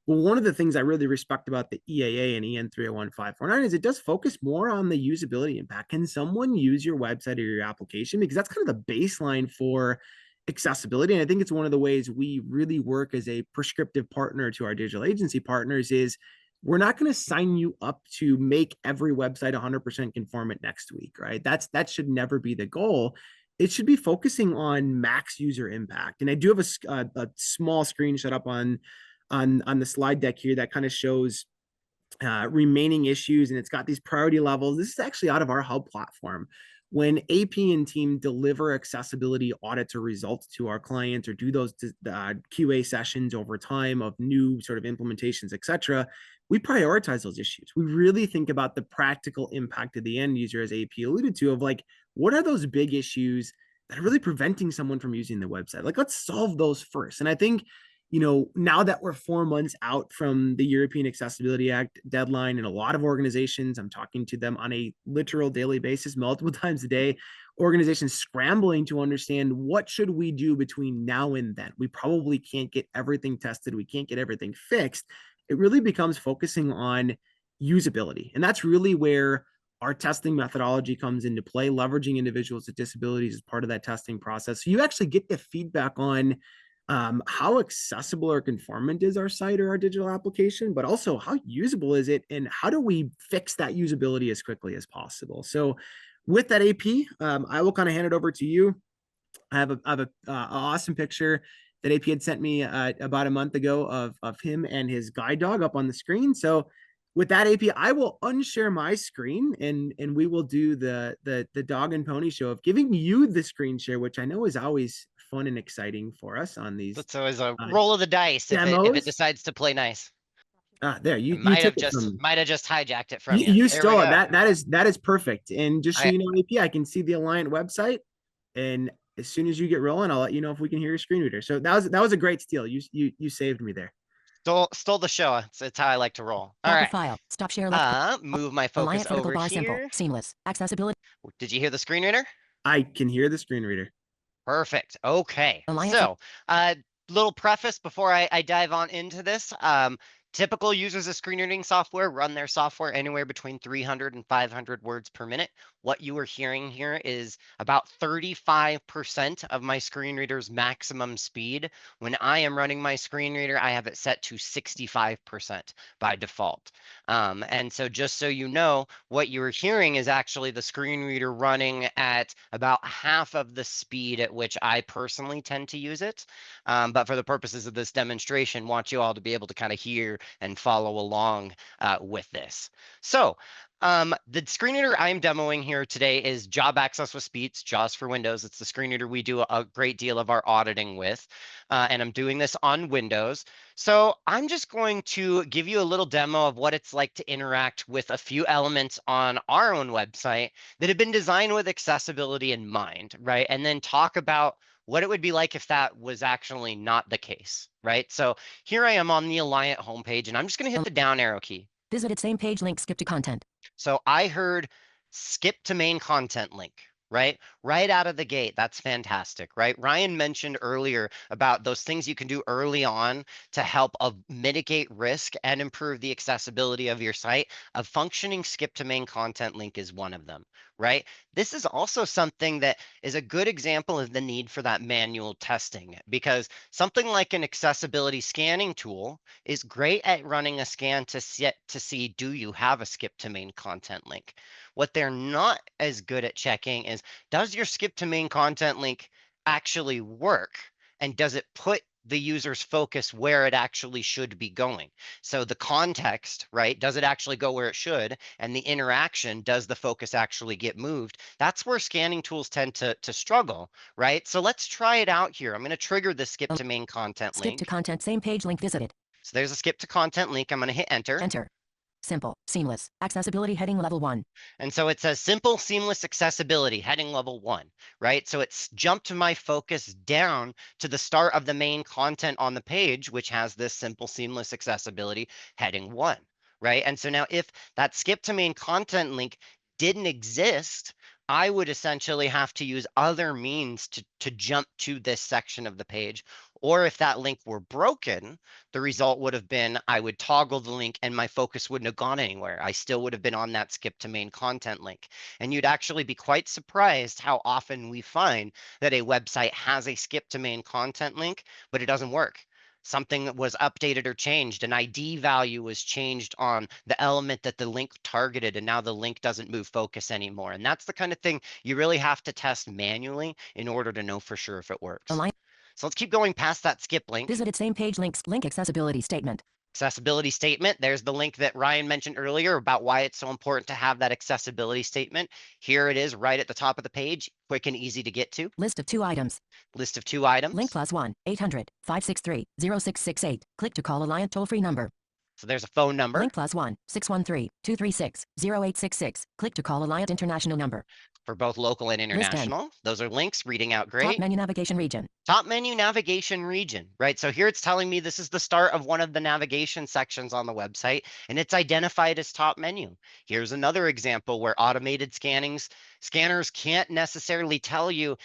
Well, one of the things I really respect about the EAA and EN 301549 is it does focus more on the usability impact. Can someone use your website or your application? Because that's kind of the baseline for accessibility. And I think it's one of the ways we really work as a prescriptive partner to our digital agency partners is we're not going to sign you up to make every website 100% conformant next week, right? That should never be the goal. It should be focusing on max user impact. And I do have a small screenshot up on the slide deck here that kind of shows remaining issues, and it's got these priority levels. This is actually out of our hub platform. When AP and team deliver accessibility audits or results to our clients or do those QA sessions over time of new sort of implementations, et cetera, we prioritize those issues. We really think about the practical impact of the end user, as AP alluded to, of like, what are those big issues that are really preventing someone from using the website? Like, let's solve those first. And I think now that we're 4 months out from the European Accessibility Act deadline, and a lot of organizations, I'm talking to them on a literal daily basis, multiple times a day, organizations scrambling to understand what should we do between now and then. We probably can't get everything tested. We can't get everything fixed. It really becomes focusing on usability. And that's really where our testing methodology comes into play, leveraging individuals with disabilities as part of that testing process. So you actually get the feedback on how accessible or conformant is our site or our digital application, but also how usable is it, and how do we fix that usability as quickly as possible. So with that, AP, I will kind of hand it over to you. I have a awesome picture that AP had sent me about a month ago of him and his guide dog up on the screen. So with that, AP, I will unshare my screen, and we will do the dog and pony show of giving you the screen share, which I know is always fun and exciting for us on these That's always a uh, roll of the dice if it demos. decides to play nice. There, I you might took have it from just me. might have just hijacked it from You, you. you There we stole it. go. That is perfect. And just so I you know, AP, I can see the Alliant website, and as soon as you get rolling, I'll let you know if we can hear your screen reader. So that was a great steal. You saved me there. stole the show. It's how I like to roll. All Tap to right. file. Stop share left. Move my focus Alliant vertical over bar simple. here. Seamless. Accessibility. Did you hear the screen reader? I can hear the screen reader. Perfect. Okay. Alliant. So, little preface before I dive on into this. Typical users of screen reading software run their software anywhere between 300 and 500 words per minute. What you are hearing here is about 35% of my screen reader's maximum speed. When I am running my screen reader, I have it set to 65% by default. And so just so you know, what you are hearing is actually the screen reader running at about half of the speed at which I personally tend to use it. But for the purposes of this demonstration, want you all to be able to kind of hear and follow along with this. So the screen reader I'm demoing here today is Job Access with Speeds, JAWS for Windows. It's the screen reader we do a great deal of our auditing with, and I'm doing this on Windows. So I'm just going to give you a little demo of what it's like to interact with a few elements on our own website that have been designed with accessibility in mind, right? And then talk about what it would be like if that was actually not the case, right? So here I am on the Alliant homepage, and I'm just going to hit the down arrow key. Visited same page link. Skip to content. So I heard skip to main content link, right? Right out of the gate. That's fantastic, right? Ryan mentioned earlier about those things you can do early on to help mitigate risk and improve the accessibility of your site. A functioning skip to main content link is one of them, right? This is also something that is a good example of the need for that manual testing, because something like an accessibility scanning tool is great at running a scan to see, do you have a skip to main content link? What they're not as good at checking is, does your skip to main content link actually work? And does it put the user's focus where it actually should be going? So the context, right? Does it actually go where it should? And the interaction, does the focus actually get moved? That's where scanning tools tend to struggle, right? So let's try it out here. I'm going to trigger the skip to main content Skip to link. content. Same page link visited. So there's a skip to content link. I'm going to hit enter. Enter. Simple, seamless, accessibility heading level 1. And so it says simple, seamless accessibility, heading level 1, right? So it's jumped my focus down to the start of the main content on the page, which has this simple, seamless accessibility, heading 1, right? And so now if that skip to main content link didn't exist, I would essentially have to use other means to jump to this section of the page. Or if that link were broken, the result would have been I would toggle the link and my focus wouldn't have gone anywhere. I still would have been on that skip to main content link. And you'd actually be quite surprised how often we find that a website has a skip to main content link, but it doesn't work. Something was updated or changed, an ID value was changed on the element that the link targeted, and now the link doesn't move focus anymore. And that's the kind of thing you really have to test manually in order to know for sure if it works. Align. So let's keep going past that skip link. Visited same page links. Link accessibility statement. Accessibility statement. There's the link that Ryan mentioned earlier about why it's so important to have that accessibility statement. Here it is right at the top of the page, quick and easy to get to. List of 2 items. List of 2 items. Link plus 1-800-563-0668. Click to call Allyant toll-free number. So there's a phone number. Link plus 1-613-236-0866. Click to call Allyant international number. For both local and international. Those are links reading out great. Top menu navigation region. Top menu navigation region, right? So here it's telling me this is the start of one of the navigation sections on the website, and it's identified as top menu. Here's another example where automated scanners can't necessarily tell you.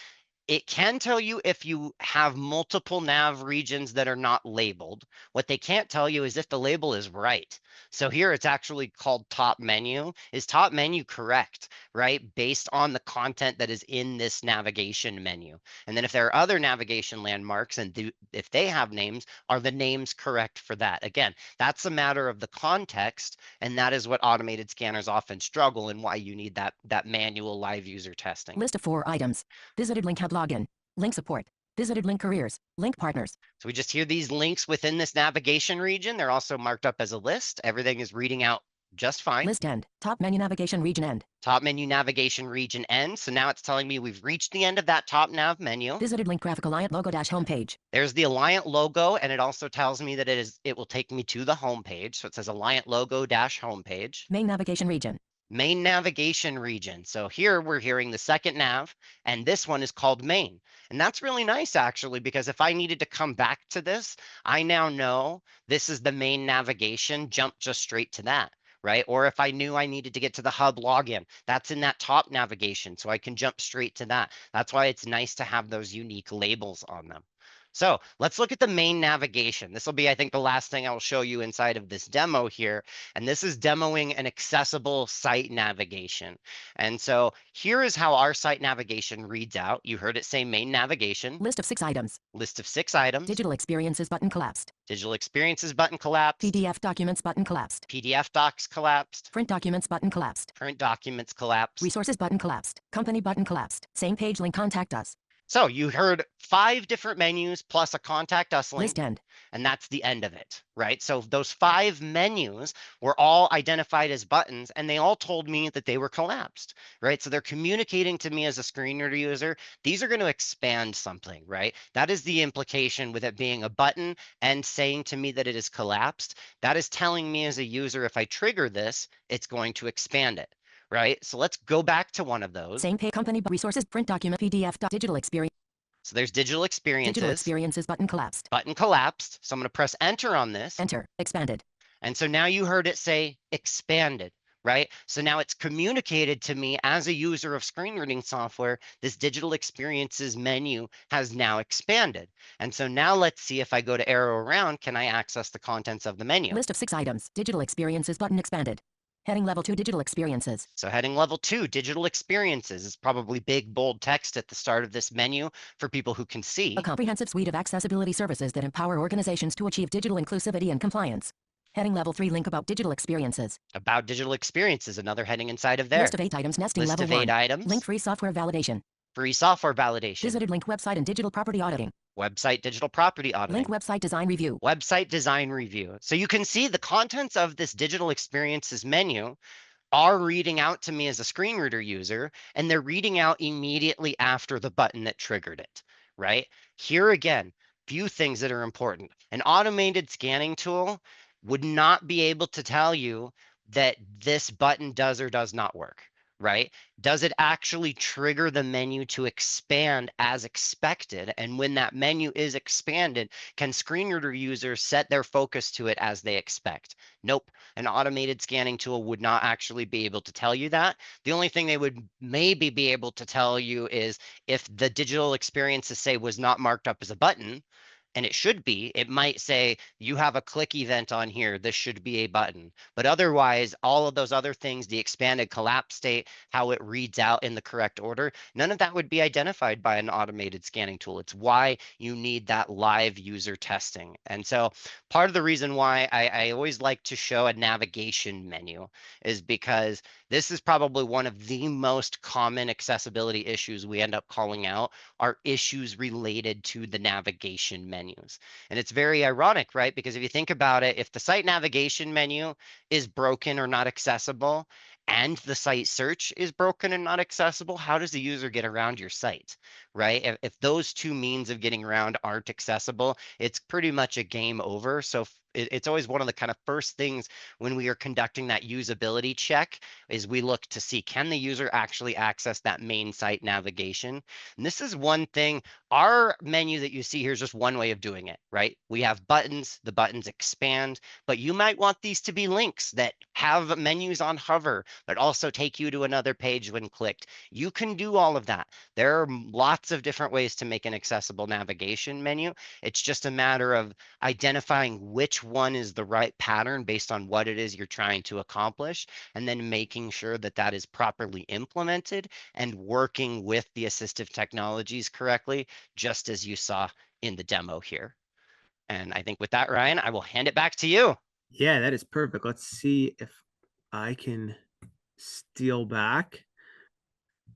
It can tell you if you have multiple nav regions that are not labeled. What they can't tell you is if the label is right. So here it's actually called top menu. Is top menu correct, right? Based on the content that is in this navigation menu. And then if there are other navigation landmarks and if they have names, are the names correct for that? Again, that's a matter of the context, and that is what automated scanners often struggle and why you need that manual live user testing. List of 4 items. Visited link hub login. Link support. Visited link careers. Link partners. So we just hear these links within this navigation region. They're also marked up as a list. Everything is reading out just fine. List end. Top menu navigation region end. Top menu navigation region end. So now it's telling me we've reached the end of that top nav menu. Visited link graphic Allyant logo dash homepage. There's the Allyant logo, and it also tells me that it will take me to the homepage. So it says Allyant logo dash homepage. Main navigation region. Main navigation region. So here we're hearing the second nav, and this one is called main. And that's really nice actually, because if I needed to come back to this, I now know this is the main navigation, jump just straight to that, right? Or if I knew I needed to get to the hub login, that's in that top navigation, so I can jump straight to that. That's why it's nice to have those unique labels on them. So let's look at the main navigation. This will be, I think, the last thing I will show you inside of this demo here. And this is demoing an accessible site navigation. And so here is how our site navigation reads out. You heard it say main navigation. List of 6 items. List of 6 items. Digital experiences button collapsed. Digital experiences button collapsed. PDF documents button collapsed. PDF docs collapsed. Print documents button collapsed. Print documents collapsed. Resources button collapsed. Company button collapsed. Same page link contact us. So you heard 5 different menus plus a contact us link. List end. And that's the end of it, right? So those 5 menus were all identified as buttons, and they all told me that they were collapsed, right? So they're communicating to me as a screen reader user. These are going to expand something, right? That is the implication with it being a button and saying to me that it is collapsed. That is telling me as a user, if I trigger this, it's going to expand it. Right? So let's go back to one of those. Same page company resources print document PDF digital experience. So there's digital experiences. Digital experiences button collapsed. Button collapsed. So I'm going to press enter on this. Enter. Expanded. And so now you heard it say expanded, right? So now it's communicated to me as a user of screen reading software, this digital experiences menu has now expanded. And so now let's see if I go to arrow around, can I access the contents of the menu? List of 6 items. Digital experiences button expanded. Heading level 2 digital experiences. So heading level 2 digital experiences is probably big, bold text at the start of this menu for people who can see. A comprehensive suite of accessibility services that empower organizations to achieve digital inclusivity and compliance. Heading level 3 link about digital experiences. About digital experiences, another heading inside of there. List of 8 items nesting List level of 1. 8 items. Link free software validation. Free software validation. Visited link website and digital property auditing. Website digital property auditing. Link website design review. Website design review. So you can see the contents of this digital experiences menu are reading out to me as a screen reader user, and they're reading out immediately after the button that triggered it, right? Here again, few things that are important. An automated scanning tool would not be able to tell you that this button does or does not work, right? Does it actually trigger the menu to expand as expected? And when that menu is expanded, can screen reader users set their focus to it as they expect? Nope. An automated scanning tool would not actually be able to tell you that. The only thing they would maybe be able to tell you is if the digital experience, to say, was not marked up as a button, and it should be, it might say you have a click event on here. This should be a button. But otherwise, all of those other things, the expanded collapse state, how it reads out in the correct order, none of that would be identified by an automated scanning tool. It's why you need that live user testing. And so part of the reason why I always like to show a navigation menu is because this is probably one of the most common accessibility issues we end up calling out, are issues related to the navigation menus. And it's very ironic, right? Because if you think about it, if the site navigation menu is broken or not accessible, and the site search is broken and not accessible, how does the user get around your site, right? If those two means of getting around aren't accessible, it's pretty much a game over. So it's always one of the kind of first things when we are conducting that usability check is we look to see, can the user actually access that main site navigation? And this is one thing, our menu that you see here is just one way of doing it, right? We have buttons, the buttons expand, but you might want these to be links that have menus on hover, but also take you to another page when clicked. You can do all of that. There are lots of different ways to make an accessible navigation menu. It's just a matter of identifying which one is the right pattern based on what it is you're trying to accomplish, and then making sure that that is properly implemented and working with the assistive technologies correctly, just as you saw in the demo here. And I think with that, Ryan, I will hand it back to you. Yeah, that is perfect. Let's see if I can steal back.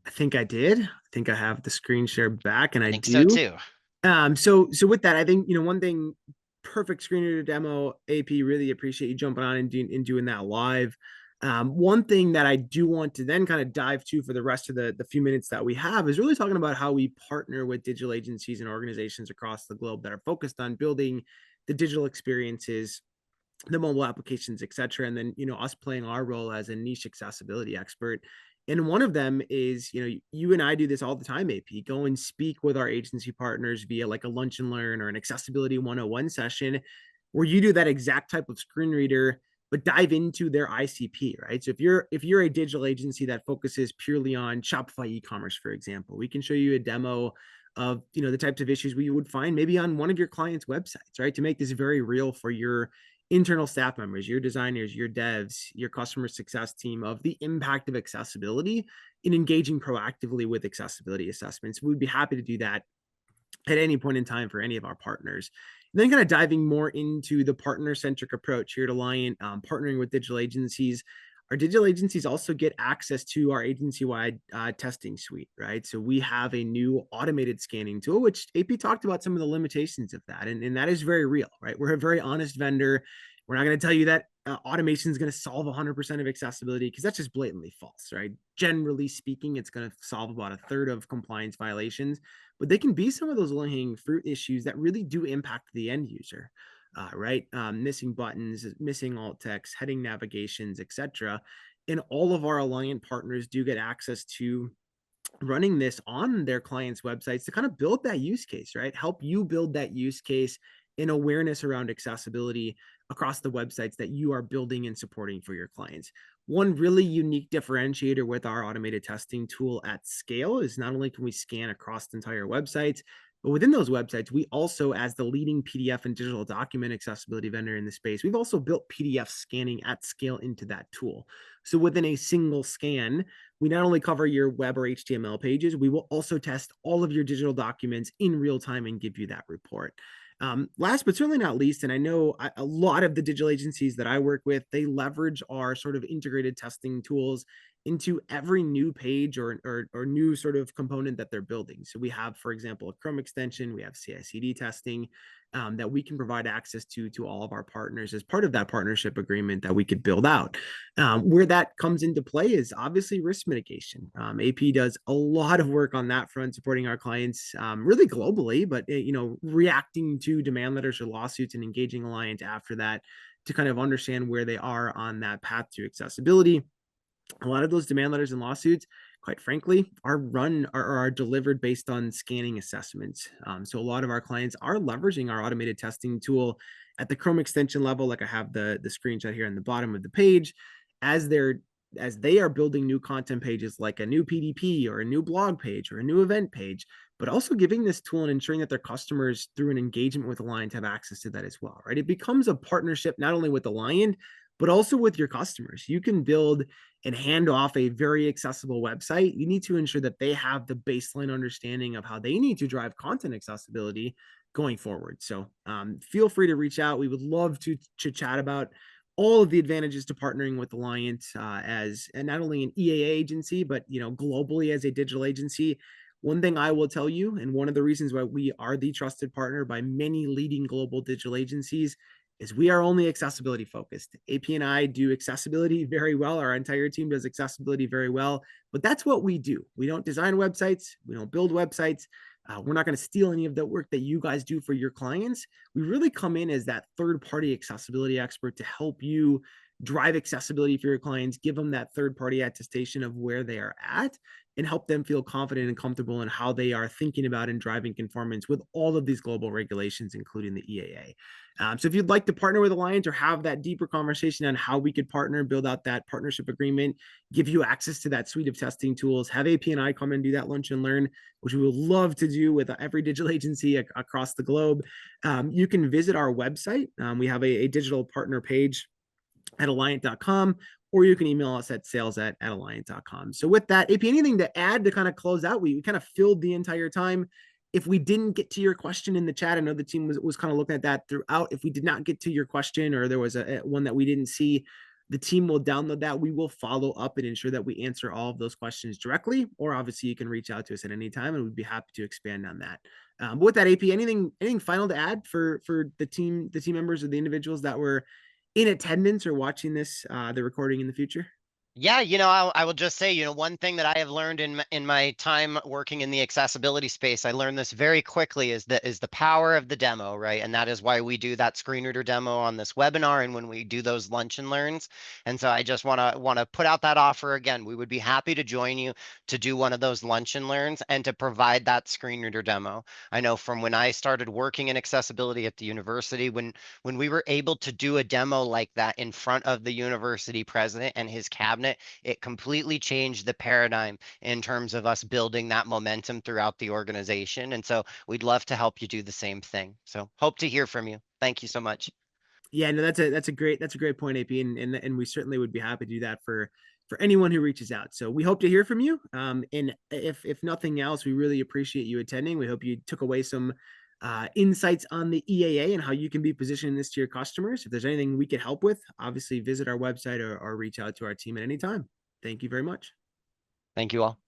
I think I did. I think I have the screen share back, and I I think so do. too. So with that, I think one thing, perfect screen reader demo. AP, really appreciate you jumping on and doing that live. One thing that I do want to then kind of dive to for the rest of the few minutes that we have is really talking about how we partner with digital agencies and organizations across the globe that are focused on building the digital experiences, the mobile applications, et cetera. And then, us playing our role as a niche accessibility expert. And one of them is, you and I do this all the time, AP, go and speak with our agency partners via like a lunch and learn or an accessibility 101 session where you do that exact type of screen reader, but dive into their ICP, right? So if you're a digital agency that focuses purely on Shopify e-commerce, for example, we can show you a demo of the types of issues we would find maybe on one of your clients' websites, right? To make this very real for your internal staff members, your designers, your devs, your customer success team, of the impact of accessibility in engaging proactively with accessibility assessments. We'd be happy to do that at any point in time for any of our partners. And then kind of diving more into the partner-centric approach here at Allyant, partnering with digital agencies. Our digital agencies also get access to our agency-wide testing suite, right? So we have a new automated scanning tool, which AP talked about some of the limitations of that. And that is very real, right? We're a very honest vendor. We're not going to tell you that automation is going to solve 100% of accessibility, because that's just blatantly false, right? Generally speaking, it's going to solve about a third of compliance violations, but they can be some of those low-hanging fruit issues that really do impact the end user, right? Missing buttons, missing alt text, heading navigations, etc. And all of our Allyant partners do get access to running this on their clients' websites to kind of build that use case, right? Help you build that use case in awareness around accessibility across the websites that you are building and supporting for your clients. One really unique differentiator with our automated testing tool at scale is not only can we scan across the entire websites, but within those websites, we also, as the leading PDF and digital document accessibility vendor in the space, we've also built PDF scanning at scale into that tool. So within a single scan, we not only cover your web or HTML pages, we will also test all of your digital documents in real time and give you that report. Last but certainly not least, and I know a lot of the digital agencies that I work with, they leverage our sort of integrated testing tools into every new page or new sort of component that they're building. So we have, for example, a Chrome extension, we have CI/CD testing that we can provide access to all of our partners as part of that partnership agreement that we could build out. Where that comes into play is obviously risk mitigation. AP does a lot of work on that front, supporting our clients really globally, but reacting to demand letters or lawsuits and engaging Allyant after that to kind of understand where they are on that path to accessibility. A lot of those demand letters and lawsuits, quite frankly, are delivered based on scanning assessments. So a lot of our clients are leveraging our automated testing tool at the Chrome extension level, like I have the screenshot here on the bottom of the page, as they are building new content pages like a new PDP or a new blog page or a new event page, but also giving this tool and ensuring that their customers through an engagement with Allyant have access to that as well, right? It becomes a partnership not only with Allyant, but also with your customers. You can build and hand off a very accessible website. You need to ensure that they have the baseline understanding of how they need to drive content accessibility going forward. So feel free to reach out. We would love to chat about all of the advantages to partnering with Allyant as and not only an EAA agency, but globally as a digital agency. One thing I will tell you, and one of the reasons why we are the trusted partner by many leading global digital agencies, is we are only accessibility focused. AP and I do accessibility very well. Our entire team does accessibility very well, but that's what we do. We don't design websites. We don't build websites. We're not going to steal any of the work that you guys do for your clients. We really come in as that third-party accessibility expert to help you drive accessibility for your clients, give them that third-party attestation of where they are at, and help them feel confident and comfortable in how they are thinking about and driving conformance with all of these global regulations, including the EAA. So if you'd like to partner with Allyant or have that deeper conversation on how we could partner, build out that partnership agreement, give you access to that suite of testing tools, have AP and I come and do that lunch and learn, which we would love to do with every digital agency across the globe. You can visit our website. We have a digital partner page at Allyant.com, or you can email us at sales@Allyant.com. So with that, AP, anything to add to kind of close out? We kind of filled the entire time. If we didn't get to your question in the chat, I know the team was kind of looking at that throughout. If we did not get to your question or there was a one that we didn't see, the team will download that. We will follow up and ensure that we answer all of those questions directly, or obviously you can reach out to us at any time and we'd be happy to expand on that. But with that, AP, anything final to add for the team members or the individuals that were in attendance or watching this the recording in the future? Yeah, I will just say, one thing that I have learned in my time working in the accessibility space, I learned this very quickly is the power of the demo, right? And that is why we do that screen reader demo on this webinar and when we do those lunch and learns. And so I just want to put out that offer again. We would be happy to join you to do one of those lunch and learns and to provide that screen reader demo. I know from when I started working in accessibility at the university, when we were able to do a demo like that in front of the university president and his cabinet, it completely changed the paradigm in terms of us building that momentum throughout the organization. And so we'd love to help you do the same thing. So hope to hear from you. Thank you so much. Yeah, no, that's a great point, AP, and we certainly would be happy to do that for anyone who reaches out. So we hope to hear from you. And if nothing else, we really appreciate you attending. We hope you took away some insights on the EAA and how you can be positioning this to your customers. If there's anything we could help with, obviously visit our website or reach out to our team at any time. Thank you very much. Thank you all.